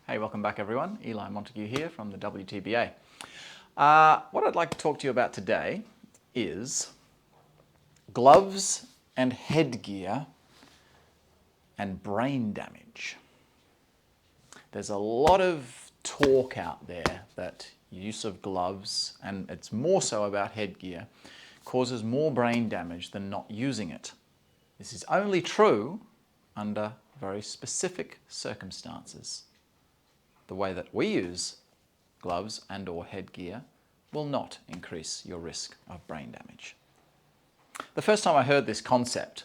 Hey, welcome back everyone. Eli Montague here from the WTBA. What I'd like to talk to you about today is gloves and headgear and brain damage. There's a lot of talk out there that use of gloves, and it's more so about headgear, causes more brain damage than not using it. This is only true under very specific circumstances. The way that we use gloves and or headgear will not increase your risk of brain damage. The first time I heard this concept,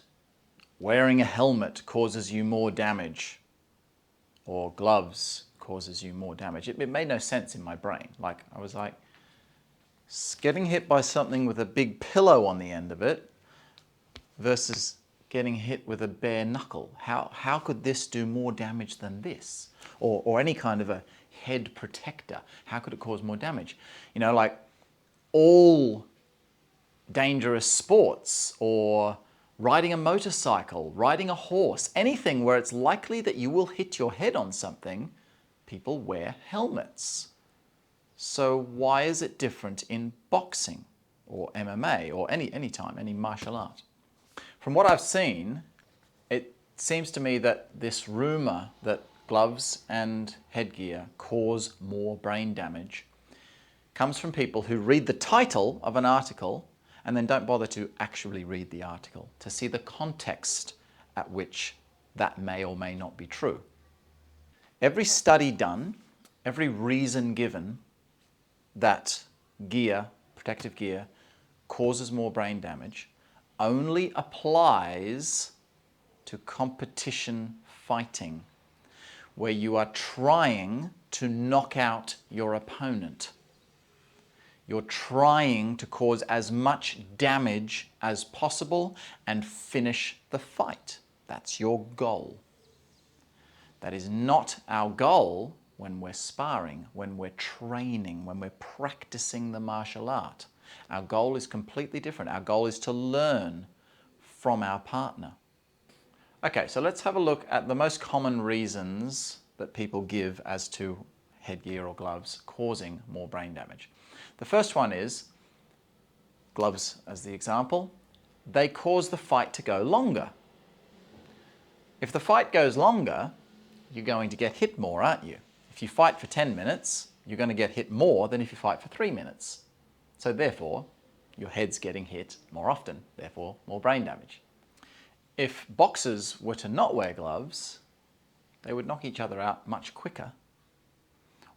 wearing a helmet causes you more damage, or gloves causes you more damage, it made no sense in my brain. I was like, getting hit by something with a big pillow on the end of it versus getting hit with a bare knuckle. How could this do more damage than this? Or any kind of a head protector. How could it cause more damage? You know, like all dangerous sports, or riding a motorcycle, riding a horse, anything where it's likely that you will hit your head on something, people wear helmets. So why is it different in boxing or MMA or any martial art? From what I've seen, it seems to me that this rumor that gloves and headgear cause more brain damage comes from people who read the title of an article and then don't bother to actually read the article to see the context at which that may or may not be true. Every study done, every reason given that gear, protective gear, causes more brain damage only applies to competition fighting, where you are trying to knock out your opponent. You're trying to cause as much damage as possible and finish the fight. That's your goal. That is not our goal when we're sparring, when we're training, when we're practicing the martial art. Our goal is completely different. Our goal is to learn from our partner. Okay, so let's have a look at the most common reasons that people give as to headgear or gloves causing more brain damage. The first one is, gloves as the example, they cause the fight to go longer. If the fight goes longer, you're going to get hit more, aren't you? If you fight for 10 minutes, you're going to get hit more than if you fight for 3 minutes. So therefore, your head's getting hit more often, therefore more brain damage. If boxers were to not wear gloves, they would knock each other out much quicker,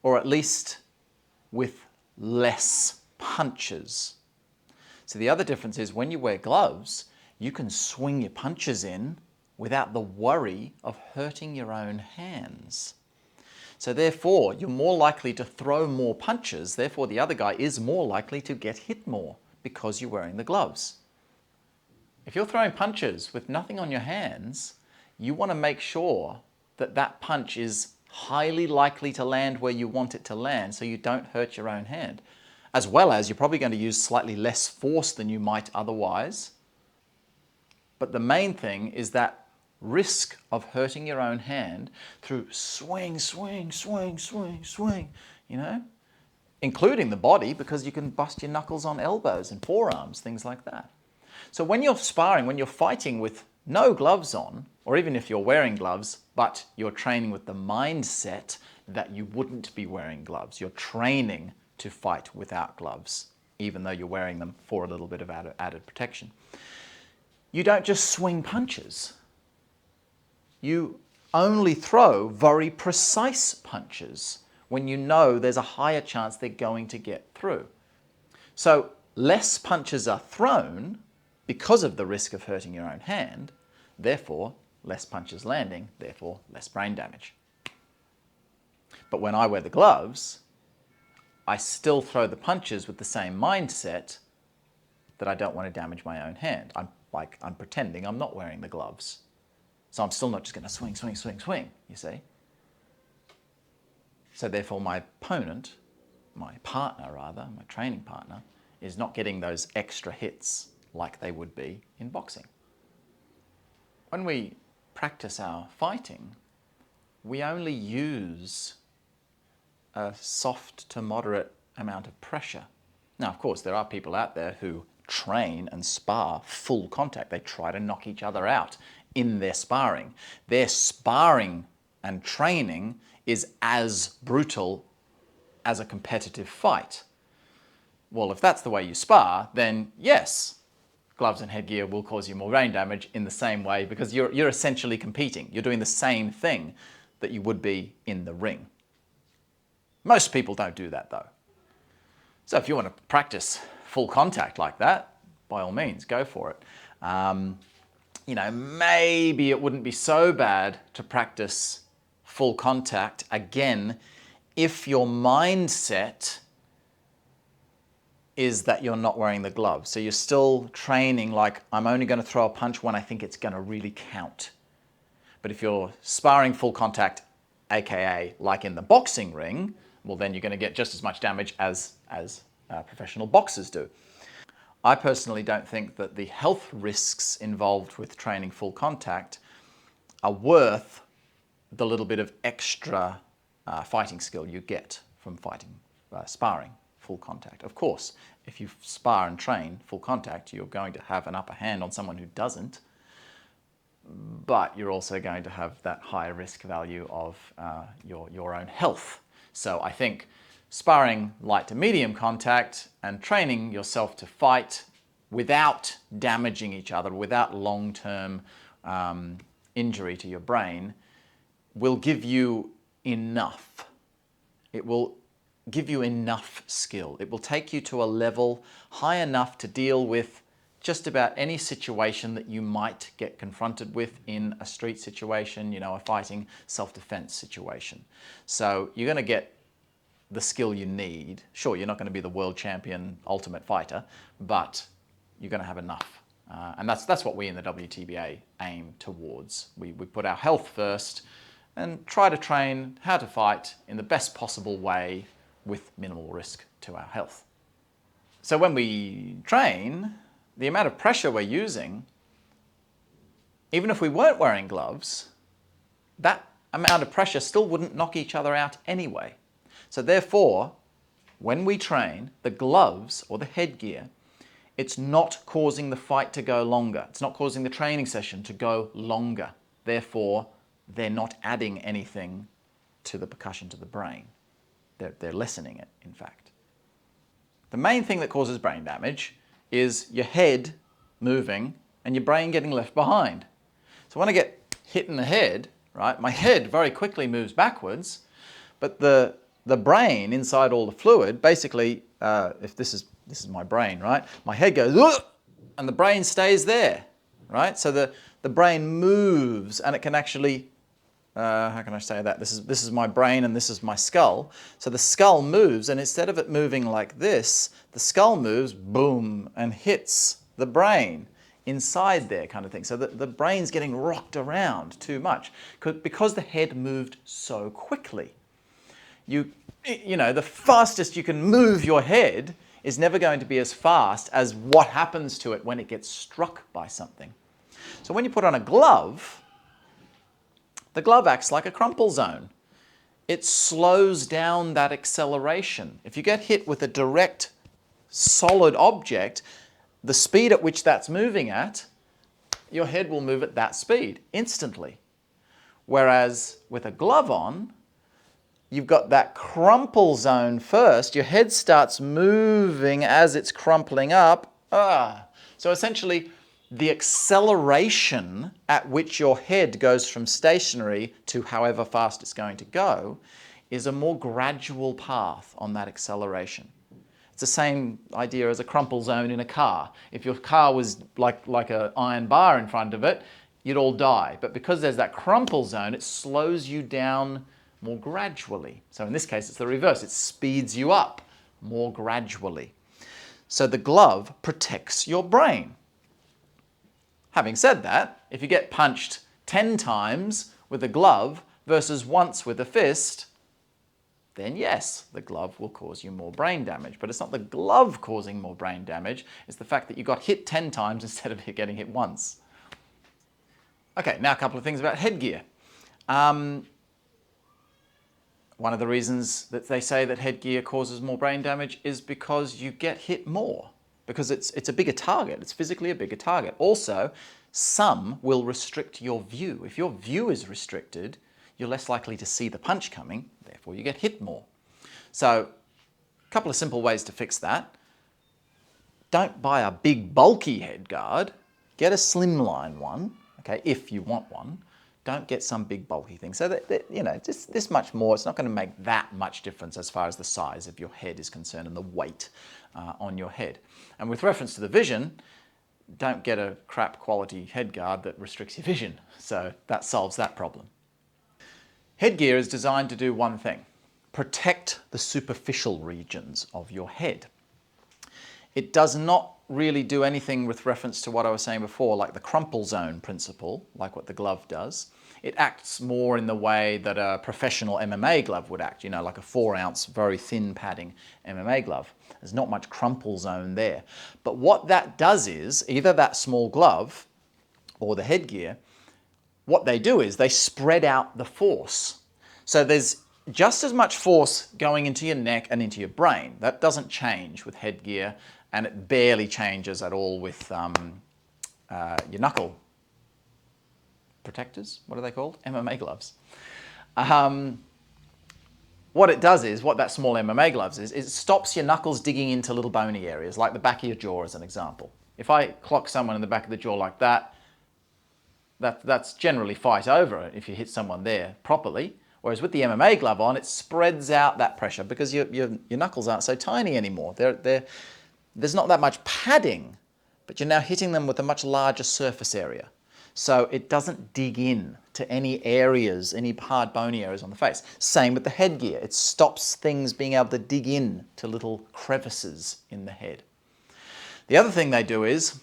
or at least with less punches. So the other difference is when you wear gloves, you can swing your punches in without the worry of hurting your own hands. So therefore, you're more likely to throw more punches, therefore the other guy is more likely to get hit more because you're wearing the gloves. If you're throwing punches with nothing on your hands, you want to make sure that that punch is highly likely to land where you want it to land so you don't hurt your own hand. As well as you're probably going to use slightly less force than you might otherwise. But the main thing is that risk of hurting your own hand through swing, you know, including the body, because you can bust your knuckles on elbows and forearms, things like that. So when you're sparring, when you're fighting with no gloves on, or even if you're wearing gloves, but you're training with the mindset that you wouldn't be wearing gloves, you're training to fight without gloves, even though you're wearing them for a little bit of added protection. You don't just swing punches. You only throw very precise punches when you know there's a higher chance they're going to get through. So less punches are thrown because of the risk of hurting your own hand, therefore less punches landing, therefore less brain damage. But when I wear the gloves, I still throw the punches with the same mindset that I don't want to damage my own hand. I'm pretending I'm not wearing the gloves. So I'm still not just going to swing, you see. So therefore my opponent, my partner rather, my training partner, is not getting those extra hits like they would be in boxing. When we practice our fighting, we only use a soft to moderate amount of pressure. Now, of course, there are people out there who train and spar full contact. They try to knock each other out in their sparring. Their sparring and training is as brutal as a competitive fight. Well, if that's the way you spar, then yes, gloves and headgear will cause you more brain damage in the same way, because you're essentially competing. You're doing the same thing that you would be in the ring. Most people don't do that though. So if you want to practice full contact like that, by all means, go for it. Maybe it wouldn't be so bad to practice full contact again if your mindset is that you're not wearing the gloves. So you're still training like, I'm only going to throw a punch when I think it's going to really count. But if you're sparring full contact, aka like in the boxing ring, well then you're going to get just as much damage as professional boxers do. I personally don't think that the health risks involved with training full contact are worth the little bit of extra fighting skill you get from sparring full contact. Of course, if you spar and train full contact, you're going to have an upper hand on someone who doesn't, but you're also going to have that higher risk value of your own health. So I think sparring light to medium contact and training yourself to fight without damaging each other, without long-term injury to your brain, will give you enough. It will give you enough skill. It will take you to a level high enough to deal with just about any situation that you might get confronted with in a street situation, a fighting self-defense situation. So you're going to get the skill you need. Sure, you're not going to be the world champion ultimate fighter, but you're going to have enough. And that's what we in the WTBA aim towards. We put our health first and try to train how to fight in the best possible way with minimal risk to our health. So when we train, the amount of pressure we're using, even if we weren't wearing gloves, that amount of pressure still wouldn't knock each other out anyway. So therefore, when we train, the gloves or the headgear, it's not causing the fight to go longer. It's not causing the training session to go longer. Therefore, they're not adding anything to the percussion to the brain. They're lessening it, in fact. The main thing that causes brain damage is your head moving and your brain getting left behind. So when I get hit in the head, right, my head very quickly moves backwards, but the brain inside all the fluid, basically, if this is my brain, right, my head goes, ugh, and the brain stays there, right? So the brain moves and it can actually, how can I say that? This is my brain and this is my skull. So the skull moves, and instead of it moving like this, the skull moves, boom, and hits the brain inside there, kind of thing. So the brain's getting rocked around too much because the head moved so quickly. The fastest you can move your head is never going to be as fast as what happens to it when it gets struck by something. So when you put on a glove, the glove acts like a crumple zone. It slows down that acceleration. If you get hit with a direct, solid object, the speed at which that's moving at, your head will move at that speed instantly. Whereas with a glove on, you've got that crumple zone first. Your head starts moving as it's crumpling up. So essentially, the acceleration at which your head goes from stationary to however fast it's going to go is a more gradual path on that acceleration. It's the same idea as a crumple zone in a car. If your car was like an iron bar in front of it, you'd all die. But because there's that crumple zone, it slows you down more gradually. So in this case, it's the reverse. It speeds you up more gradually. So the glove protects your brain. Having said that, if you get punched 10 times with a glove versus once with a fist, then yes, the glove will cause you more brain damage. But it's not the glove causing more brain damage, it's the fact that you got hit 10 times instead of getting hit once. Okay, now a couple of things about headgear. One of the reasons that they say that headgear causes more brain damage is because you get hit more, because it's a bigger target. It's physically a bigger target. Also, some will restrict your view. If your view is restricted, you're less likely to see the punch coming, therefore you get hit more. So, a couple of simple ways to fix that. Don't buy a big bulky head guard. Get a slimline one, okay, if you want one. Don't get some big bulky thing. So that you know, just this much more, it's not going to make that much difference as far as the size of your head is concerned and the weight on your head. And with reference to the vision, don't get a crap quality head guard that restricts your vision. So that solves that problem. Headgear is designed to do one thing: protect the superficial regions of your head. It does not really do anything with reference to what I was saying before, like the crumple zone principle, like what the glove does. It acts more in the way that a professional MMA glove would act, you know, like a 4-ounce, very thin padding MMA glove. There's not much crumple zone there. But what that does is, either that small glove or the headgear, what they do is they spread out the force. So there's just as much force going into your neck and into your brain. That doesn't change with headgear, and it barely changes at all with your knuckle protectors. What are they called? MMA gloves. What it does is, what that small MMA gloves is, it stops your knuckles digging into little bony areas, like the back of your jaw as an example. If I clock someone in the back of the jaw like that, that's generally fight over if you hit someone there properly. Whereas with the MMA glove on, it spreads out that pressure because your knuckles aren't so tiny anymore. There's not that much padding, but you're now hitting them with a much larger surface area. So it doesn't dig in to any areas, any hard bony areas on the face. Same with the headgear. It stops things being able to dig in to little crevices in the head. The other thing they do is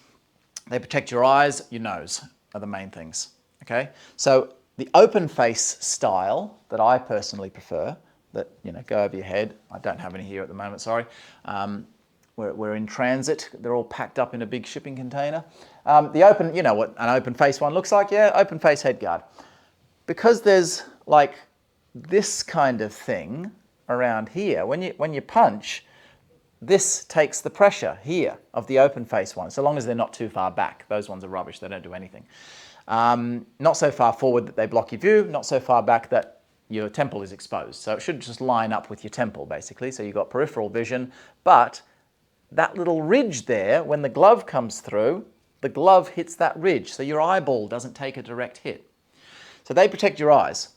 they protect your eyes, your nose are the main things. Okay? So the open face style that I personally prefer, that, you know, go over your head. I don't have any here at the moment, sorry. We're in transit. They're all packed up in a big shipping container. The open, you know what an open face one looks like? Yeah, open face head guard. Because there's like this kind of thing around here, when you punch, this takes the pressure here of the open face one, so long as they're not too far back. Those ones are rubbish, they don't do anything. Not so far forward that they block your view, not so far back that your temple is exposed. So it should just line up with your temple, basically. So you've got peripheral vision, but that little ridge there, when the glove comes through, the glove hits that ridge, so your eyeball doesn't take a direct hit. So they protect your eyes.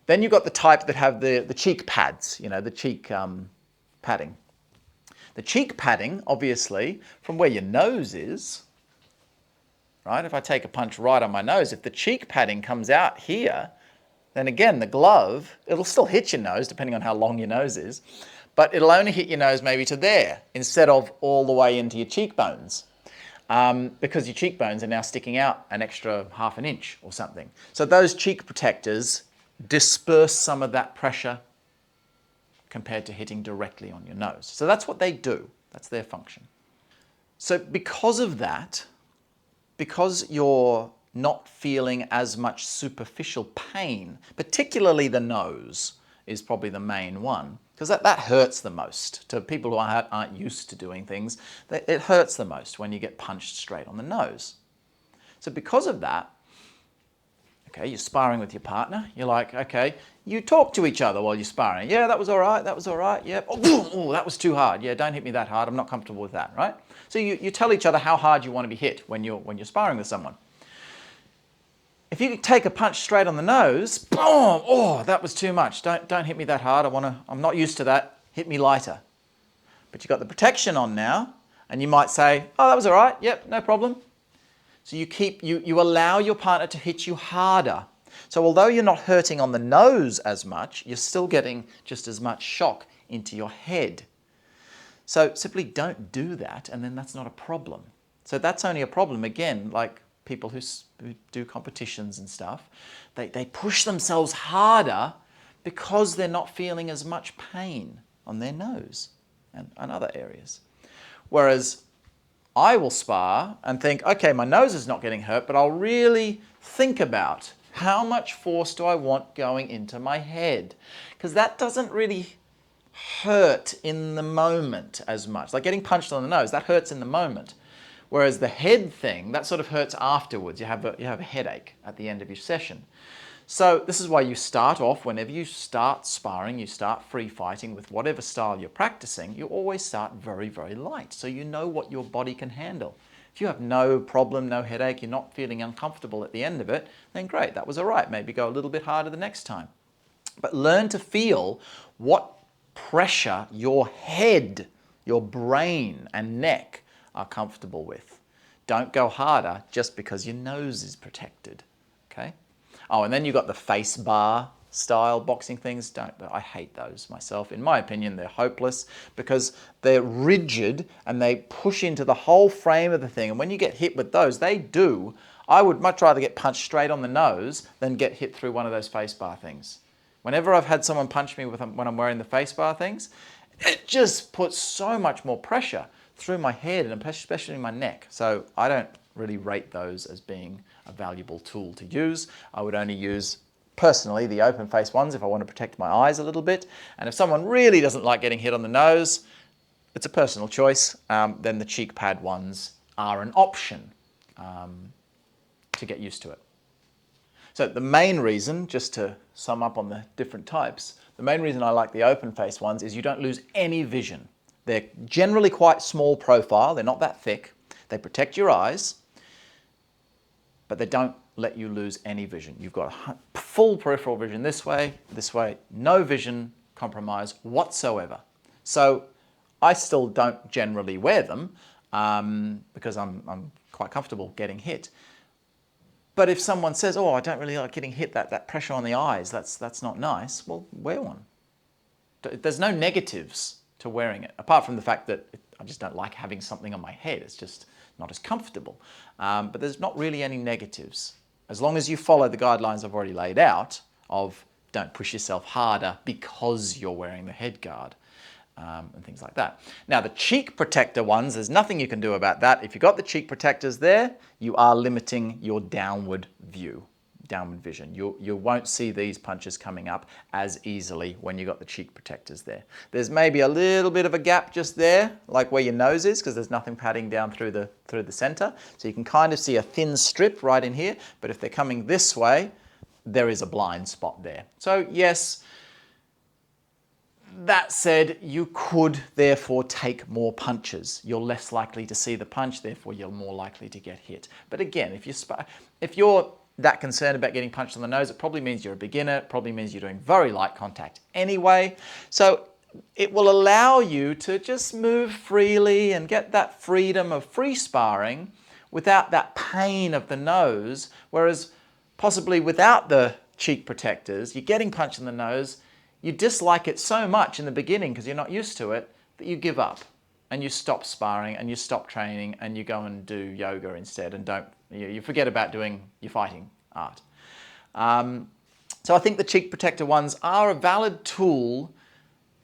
Then you've got the type that have the cheek pads, you know, the cheek padding. The cheek padding, obviously, from where your nose is, right? If I take a punch right on my nose, if the cheek padding comes out here, then again, the glove, it'll still hit your nose, depending on how long your nose is, but it'll only hit your nose maybe to there, instead of all the way into your cheekbones, because your cheekbones are now sticking out an extra half an inch or something. So those cheek protectors disperse some of that pressure compared to hitting directly on your nose. So that's what they do. That's their function. So because of that, because you're not feeling as much superficial pain, particularly the nose is probably the main one, because that hurts the most. To people who aren't used to doing things, it hurts the most when you get punched straight on the nose. So because of that, okay, you're sparring with your partner, you're like, okay, you talk to each other while you're sparring. Yeah, that was all right, yeah. Oh, that was too hard. Yeah, don't hit me that hard, I'm not comfortable with that, right? So you tell each other how hard you want to be hit when you're sparring with someone. If you take a punch straight on the nose, boom, oh, that was too much. Don't hit me that hard. I'm not used to that. Hit me lighter. But you've got the protection on now, and you might say, oh, that was all right. Yep, no problem. So you allow your partner to hit you harder. So although you're not hurting on the nose as much, you're still getting just as much shock into your head. So simply don't do that, and then that's not a problem. So that's only a problem, again, like people who do competitions and stuff, they push themselves harder because they're not feeling as much pain on their nose and other areas. Whereas I will spar and think, okay, my nose is not getting hurt, but I'll really think about How much force do I want going into my head? Because that doesn't really hurt in the moment as much. Like getting punched on the nose, that hurts in the moment. Whereas the head thing, that sort of hurts afterwards. You have a headache at the end of your session. So this is why you start off, whenever you start sparring, you start free fighting with whatever style you're practicing, you always start very, very light. So you know what your body can handle. If you have no problem, no headache, you're not feeling uncomfortable at the end of it, then great, that was all right. Maybe go a little bit harder the next time. But learn to feel what pressure your head, your brain and neck are comfortable with. Don't go harder just because your nose is protected, okay? Oh, and then you've got the face bar style boxing things. I hate those myself. In my opinion, they're hopeless because they're rigid and they push into the whole frame of the thing. And when you get hit with those, I would much rather get punched straight on the nose than get hit through one of those face bar things. Whenever I've had someone punch me when I'm wearing the face bar things, it just puts so much more pressure through my head and especially my neck. So I don't really rate those as being a valuable tool to use. I would only use, personally, the open face ones if I want to protect my eyes a little bit. And if someone really doesn't like getting hit on the nose, it's a personal choice, then the cheek pad ones are an option to get used to it. So the main reason, just to sum up on the different types, the main reason I like the open face ones is you don't lose any vision. They're generally quite small profile, they're not that thick, they protect your eyes, but they don't let you lose any vision. You've got full peripheral vision this way, no vision compromise whatsoever. So I still don't generally wear them because I'm quite comfortable getting hit. But if someone says, oh, I don't really like getting hit, that pressure on the eyes, that's not nice, well, wear one. There's no negatives to wearing it, apart from the fact that I just don't like having something on my head. It's just not as comfortable. But there's not really any negatives. As long as you follow the guidelines I've already laid out of don't push yourself harder because you're wearing the head guard and things like that. Now the cheek protector ones, there's nothing you can do about that. If you've got the cheek protectors there, you are limiting your downward view, downward vision. You won't see these punches coming up as easily when you've got the cheek protectors there. There's maybe a little bit of a gap just there, like where your nose is, because there's nothing padding down through the center. So you can kind of see a thin strip right in here, but if they're coming this way, there is a blind spot there. So yes, that said, you could therefore take more punches. You're less likely to see the punch, therefore you're more likely to get hit. But again, if you're that concerned about getting punched on the nose, it probably means you're a beginner, it probably means you're doing very light contact anyway. So it will allow you to just move freely and get that freedom of free sparring without that pain of the nose, whereas possibly without the cheek protectors, you're getting punched in the nose, you dislike it so much in the beginning because you're not used to it that you give up and you stop sparring and you stop training and you go and do yoga instead and you forget about doing your fighting art. So I think the cheek protector ones are a valid tool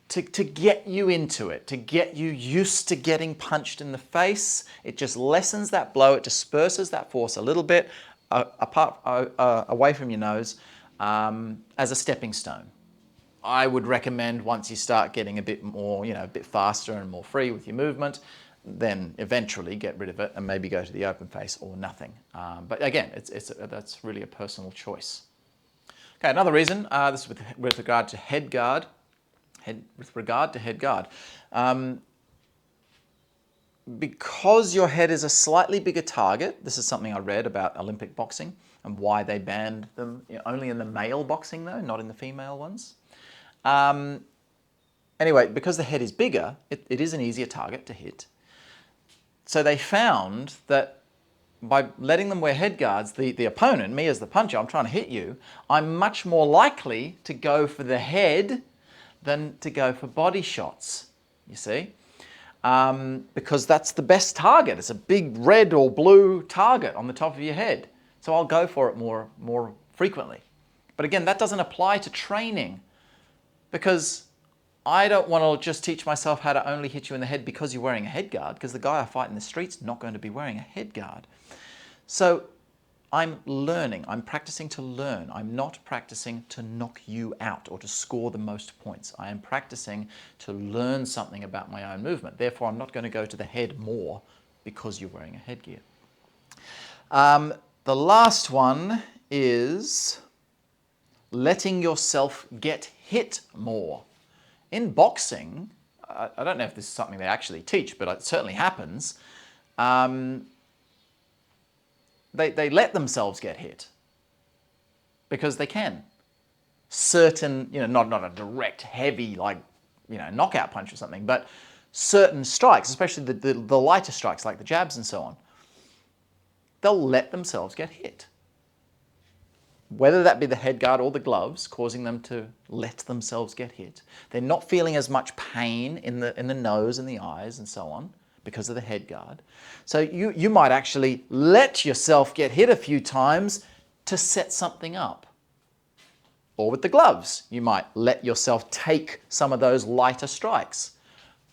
to get you into it, to get you used to getting punched in the face. It just lessens that blow, it disperses that force a little bit away from your nose as a stepping stone. I would recommend once you start getting a bit more, a bit faster and more free with your movement, then eventually get rid of it and maybe go to the open face or nothing. But again, that's really a personal choice. Okay, another reason, this is with regard to head guard. Because your head is a slightly bigger target, this is something I read about Olympic boxing and why they banned them only in the male boxing though, not in the female ones. Anyway, because the head is bigger, it is an easier target to hit. So they found that by letting them wear head guards, the opponent, me as the puncher, I'm trying to hit you, I'm much more likely to go for the head than to go for body shots, you see? Because that's the best target. It's a big red or blue target on the top of your head. So I'll go for it more frequently. But again, that doesn't apply to training because I don't want to just teach myself how to only hit you in the head because you're wearing a head guard, because the guy I fight in the street's not going to be wearing a head guard. So I'm learning. I'm practicing to learn. I'm not practicing to knock you out or to score the most points. I am practicing to learn something about my own movement. Therefore, I'm not going to go to the head more because you're wearing a headgear. The last one is letting yourself get hit more. In boxing, I don't know if this is something they actually teach, but it certainly happens. They let themselves get hit because they can. Certain, not a direct, heavy, knockout punch or something, but certain strikes, especially the lighter strikes like the jabs and so on, they'll let themselves get hit. Whether that be the head guard or the gloves, causing them to let themselves get hit. They're not feeling as much pain in the nose and the eyes and so on because of the head guard. So you might actually let yourself get hit a few times to set something up. Or with the gloves, you might let yourself take some of those lighter strikes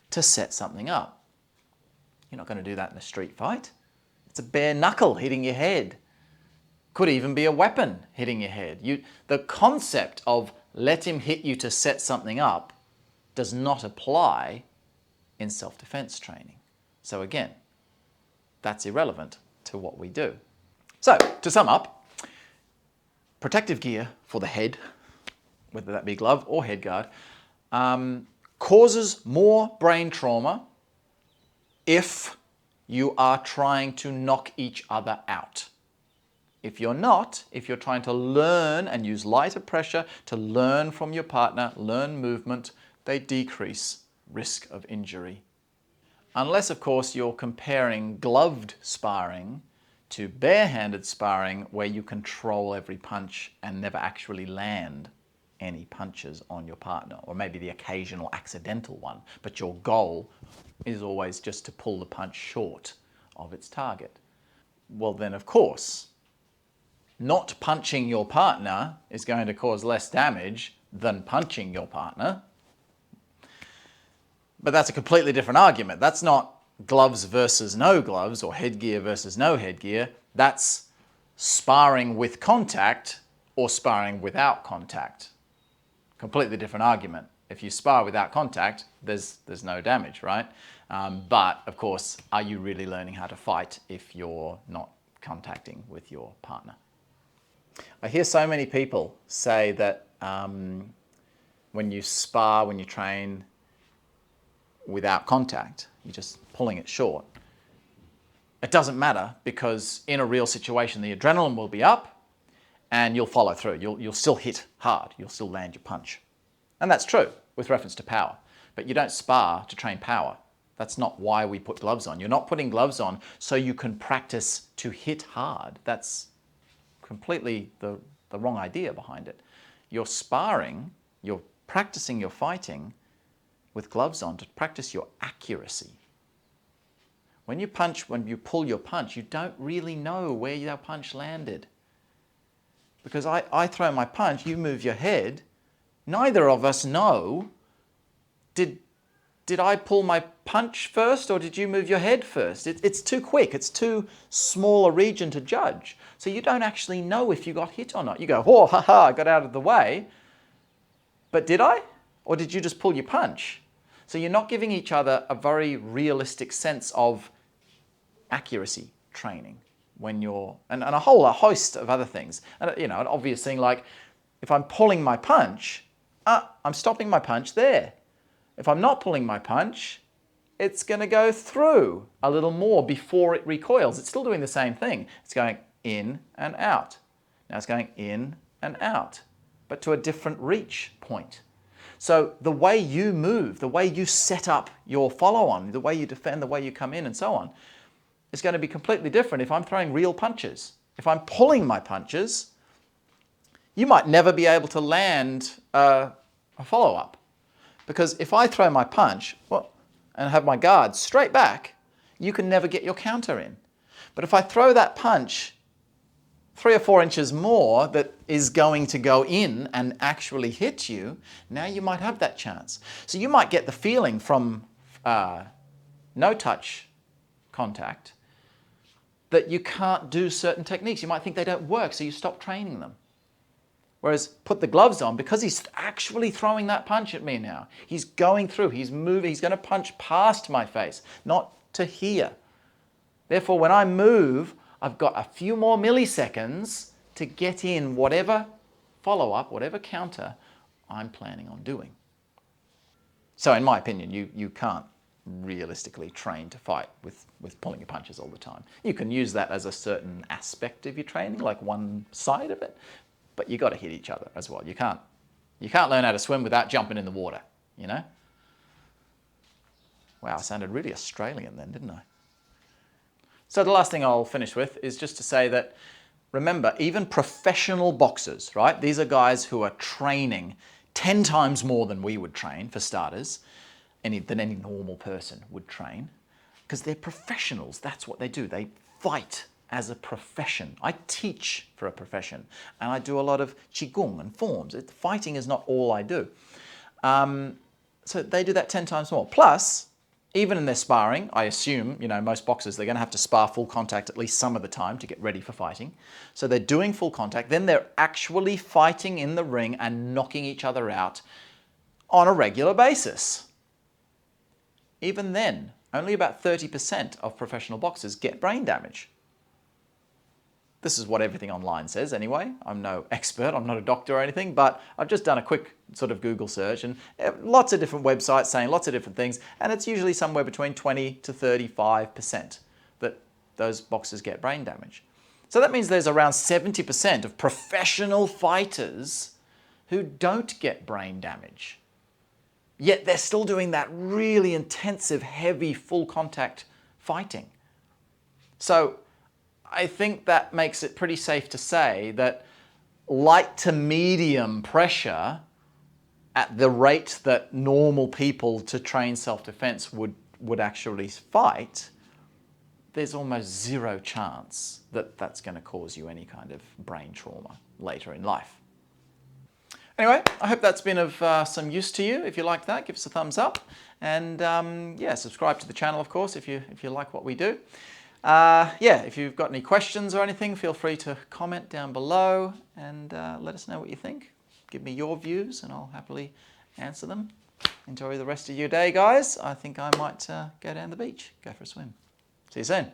to set something up. You're not going to do that in a street fight. It's a bare knuckle hitting your head. Could even be a weapon hitting your head. The concept of let him hit you to set something up does not apply in self-defense training. So again, that's irrelevant to what we do. So to sum up, protective gear for the head, whether that be glove or head guard, causes more brain trauma if you are trying to knock each other out. If you're not, if you're trying to learn and use lighter pressure to learn from your partner, learn movement, they decrease risk of injury. Unless, of course, you're comparing gloved sparring to barehanded sparring where you control every punch and never actually land any punches on your partner, or maybe the occasional accidental one, but your goal is always just to pull the punch short of its target. Well, then, of course, not punching your partner is going to cause less damage than punching your partner. But that's a completely different argument. That's not gloves versus no gloves or headgear versus no headgear. That's sparring with contact or sparring without contact. Completely different argument. If you spar without contact, there's no damage, right? But of course, are you really learning how to fight if you're not contacting with your partner? I hear so many people say that when you spar, when you train without contact, you're just pulling it short. It doesn't matter because in a real situation, the adrenaline will be up and you'll follow through. You'll still hit hard. You'll still land your punch. And that's true with reference to power. But you don't spar to train power. That's not why we put gloves on. You're not putting gloves on so you can practice to hit hard. That's completely the wrong idea behind it. You're sparring, you're practicing your fighting with gloves on to practice your accuracy. When you punch, when you pull your punch, you don't really know where your punch landed. Because I throw my punch, you move your head, neither of us know, did I pull my punch first or did you move your head first? It's too quick, it's too small a region to judge. So you don't actually know if you got hit or not. You go, oh, haha, I got out of the way. But did I? Or did you just pull your punch? So you're not giving each other a very realistic sense of accuracy training when you're, and a whole host of other things. And an obvious thing like, if I'm pulling my punch, I'm stopping my punch there. If I'm not pulling my punch, it's going to go through a little more before it recoils. It's still doing the same thing. It's going in and out. Now it's going in and out, but to a different reach point. So the way you move, the way you set up your follow-on, the way you defend, the way you come in and so on, is going to be completely different if I'm throwing real punches. If I'm pulling my punches, you might never be able to land a follow-up. Because if I throw my punch and have my guard straight back, you can never get your counter in. But if I throw that punch 3 or 4 inches more that is going to go in and actually hit you, now you might have that chance. So you might get the feeling from no touch contact that you can't do certain techniques. You might think they don't work, so you stop training them. Whereas put the gloves on, because he's actually throwing that punch at me now. He's going through, he's moving, he's going to punch past my face, not to here. Therefore, when I move, I've got a few more milliseconds to get in whatever follow-up, whatever counter I'm planning on doing. So in my opinion, you can't realistically train to fight with pulling your punches all the time. You can use that as a certain aspect of your training, like one side of it, but you got to hit each other as well. You can't learn how to swim without jumping in the water, you know? Wow, I sounded really Australian then, didn't I? So the last thing I'll finish with is just to say that, remember, even professional boxers, right? These are guys who are training 10 times more than we would train, for starters, than any normal person would train, because they're professionals. That's what they do. They fight as a profession. I teach for a profession, and I do a lot of qigong and forms. Fighting is not all I do. So they do that 10 times more. Plus, even in their sparring, I assume, most boxers, they're going to have to spar full contact at least some of the time to get ready for fighting. So they're doing full contact, then they're actually fighting in the ring and knocking each other out on a regular basis. Even then, only about 30% of professional boxers get brain damage. This is what everything online says anyway. I'm no expert, I'm not a doctor or anything, but I've just done a quick sort of Google search and lots of different websites saying lots of different things, and it's usually somewhere between 20 to 35% that those boxers get brain damage. So that means there's around 70% of professional fighters who don't get brain damage. Yet they're still doing that really intensive, heavy, full contact fighting. So I think that makes it pretty safe to say that light to medium pressure at the rate that normal people to train self-defense would actually fight, there's almost zero chance that that's going to cause you any kind of brain trauma later in life. Anyway, I hope that's been of some use to you. If you like that, give us a thumbs up, and subscribe to the channel, of course, if you like what we do. If you've got any questions or anything, feel free to comment down below and let us know what you think. Give me your views and I'll happily answer them. Enjoy the rest of your day, guys. I think I might go down the beach, go for a swim. See you soon.